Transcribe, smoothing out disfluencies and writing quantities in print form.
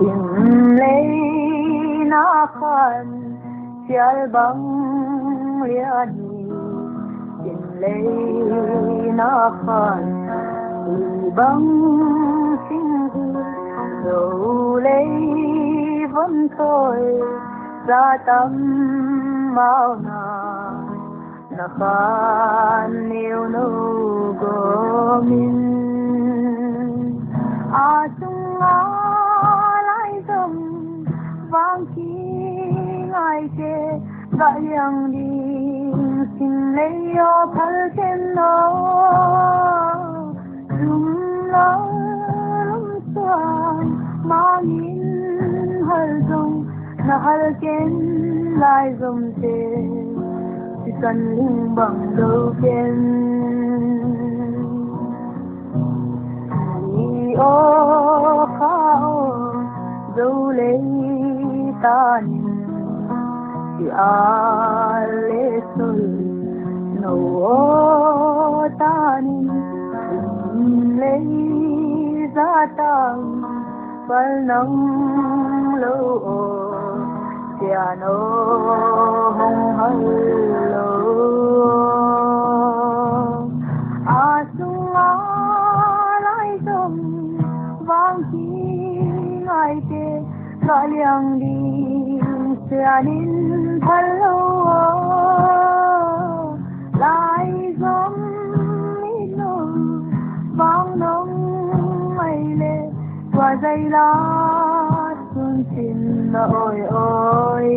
in lấy na kha'n sial bang liani in lấy na kha'n bang sinh Zolei vontawi zatam mauna na kha'n neinou gawmin atunga Laizam Vang Kingaite gayang ding sin lấy phal chen no mangin hallou na halken Laizam te Sian ling bang đâu ken ni o kha'n Zolei tani Sian sol no tani lấy zatam pal nong Sian hong hallou asunga Laizam Vang Kingaite gayang ding Sianin hallou Laizam neinou Vang nong ngaih qua dây lá xuân xin ôi ôi